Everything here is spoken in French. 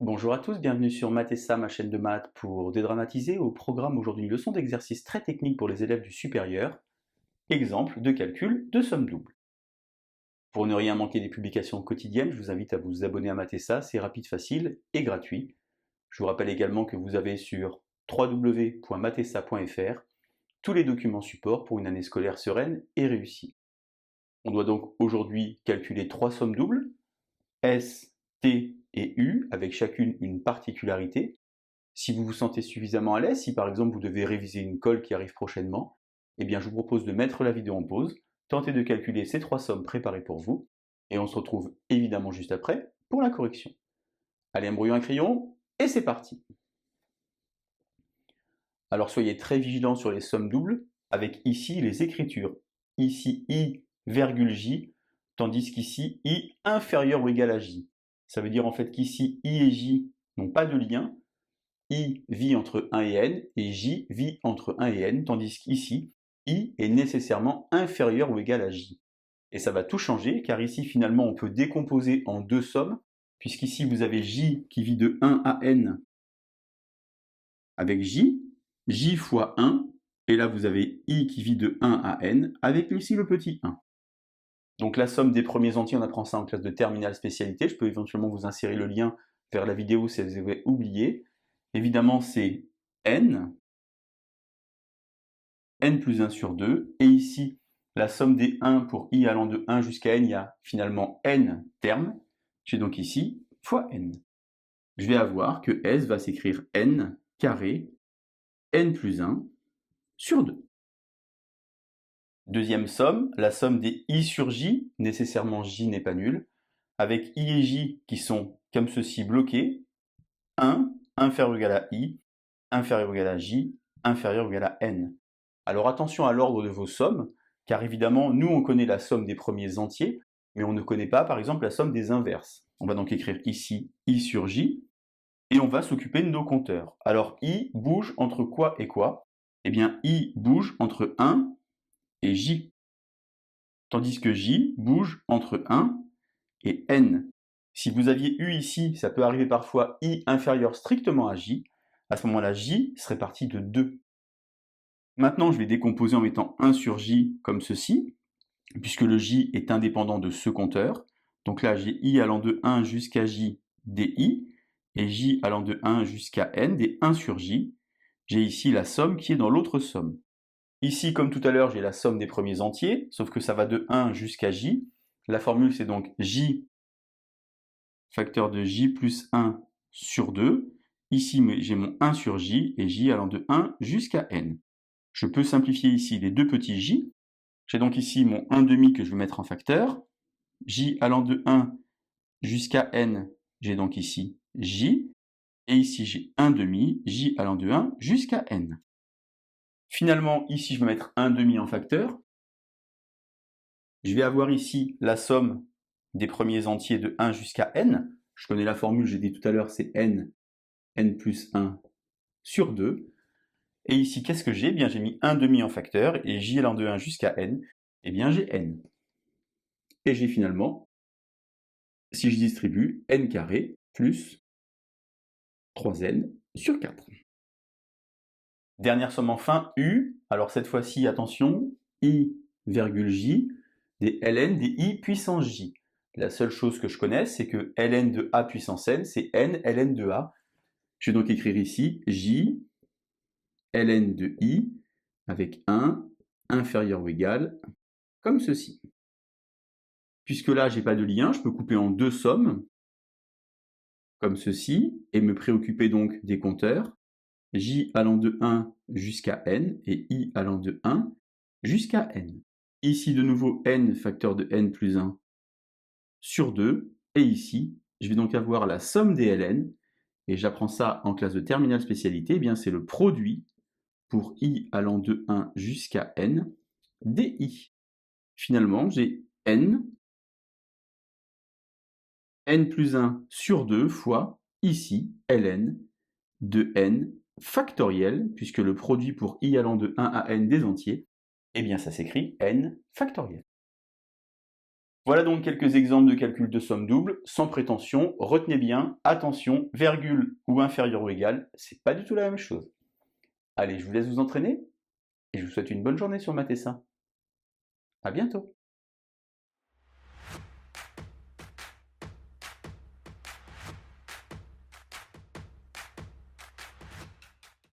Bonjour à tous, bienvenue sur Math&Ça, ma chaîne de maths pour dédramatiser. Au programme aujourd'hui une leçon d'exercice très technique pour les élèves du supérieur. Exemple de calcul de somme double. Pour ne rien manquer des publications quotidiennes, je vous invite à vous abonner à Math&Ça, c'est rapide, facile et gratuit. Je vous rappelle également que vous avez sur www.mathessa.fr tous les documents support pour une année scolaire sereine et réussie. On doit donc aujourd'hui calculer trois sommes doubles, S, T et U, avec chacune une particularité. Si vous vous sentez suffisamment à l'aise, si par exemple vous devez réviser une colle qui arrive prochainement, eh bien je vous propose de mettre la vidéo en pause, tenter de calculer ces trois sommes préparées pour vous, et on se retrouve évidemment juste après pour la correction. Allez, un brouillon, un crayon, et c'est parti. Alors soyez très vigilants sur les sommes doubles, avec ici les écritures. Ici I, virgule J, tandis qu'ici I inférieur ou égal à J. Ça veut dire en fait qu'ici I et J n'ont pas de lien, I vit entre 1 et n, et J vit entre 1 et n, tandis qu'ici, I est nécessairement inférieur ou égal à J. Et ça va tout changer, car ici, finalement, on peut décomposer en deux sommes, puisqu'ici, vous avez J qui vit de 1 à n avec J, J fois 1, et là, vous avez I qui vit de 1 à n, avec ici le petit 1. Donc la somme des premiers entiers, on apprend ça en classe de terminale spécialité. Je peux éventuellement vous insérer le lien vers la vidéo si vous avez oublié. Évidemment, c'est n plus 1 sur 2, et ici, la somme des 1 pour i allant de 1 jusqu'à n, il y a finalement n termes. J'ai donc ici fois n. Je vais avoir que S va s'écrire n carré n plus 1 sur 2. Deuxième somme, la somme des i sur j, nécessairement j n'est pas nul, avec i et j qui sont comme ceci bloqués, 1 inférieur ou égal à i, inférieur ou égal à j, inférieur ou égal à n. Alors attention à l'ordre de vos sommes, car évidemment, nous on connaît la somme des premiers entiers, mais on ne connaît pas par exemple la somme des inverses. On va donc écrire ici i sur j, et on va s'occuper de nos compteurs. Alors i bouge entre quoi et quoi? Eh bien i bouge entre 1 et j, tandis que j bouge entre 1 et n. Si vous aviez eu ici, ça peut arriver parfois i inférieur strictement à j, à ce moment-là j serait parti de 2. Maintenant, je vais décomposer en mettant 1 sur j comme ceci, puisque le j est indépendant de ce compteur. Donc là, j'ai i allant de 1 jusqu'à j di, et j allant de 1 jusqu'à n des 1 sur j. J'ai ici la somme qui est dans l'autre somme. Ici, comme tout à l'heure, j'ai la somme des premiers entiers, sauf que ça va de 1 jusqu'à j. La formule, c'est donc j facteur de j plus 1 sur 2. Ici, j'ai mon 1 sur j, et j allant de 1 jusqu'à n. Je peux simplifier ici les deux petits j. J'ai donc ici mon 1 demi que je vais mettre en facteur. J allant de 1 jusqu'à n, j'ai donc ici j. Et ici, j'ai 1 demi, j allant de 1 jusqu'à n. Finalement, ici, je vais mettre 1 demi en facteur. Je vais avoir ici la somme des premiers entiers de 1 jusqu'à n. Je connais la formule, j'ai dit tout à l'heure, c'est n plus 1 sur 2. Et ici, qu'est-ce que j'ai? Eh bien, j'ai mis 1 demi en facteur, et j allant de 1 jusqu'à n, eh bien, j'ai n. Et j'ai finalement, si je distribue, n carré plus 3n sur 4. Dernière somme enfin, u. Alors cette fois-ci, attention, i, virgule j, des ln des i puissance j. La seule chose que je connaisse, c'est que ln de a puissance n, c'est n ln de a. Je vais donc écrire ici j ln de i avec 1 inférieur ou égal, comme ceci. Puisque là, j'ai pas de lien, je peux couper en deux sommes, comme ceci, et me préoccuper donc des compteurs, j allant de 1 jusqu'à n, et i allant de 1 jusqu'à n. Ici, de nouveau, n facteur de n plus 1 sur 2, et ici, je vais donc avoir la somme des ln, et j'apprends ça en classe de terminale spécialité, eh bien c'est le produit pour i allant de 1 jusqu'à n, di. Finalement, j'ai n plus 1 sur 2 fois, ici, ln de n factoriel, puisque le produit pour i allant de 1 à n des entiers, eh bien ça s'écrit n factoriel. Voilà donc quelques exemples de calcul de somme double, sans prétention. Retenez bien, attention, virgule ou inférieur ou égal, c'est pas du tout la même chose. Allez, je vous laisse vous entraîner et je vous souhaite une bonne journée sur Math.S1. À bientôt.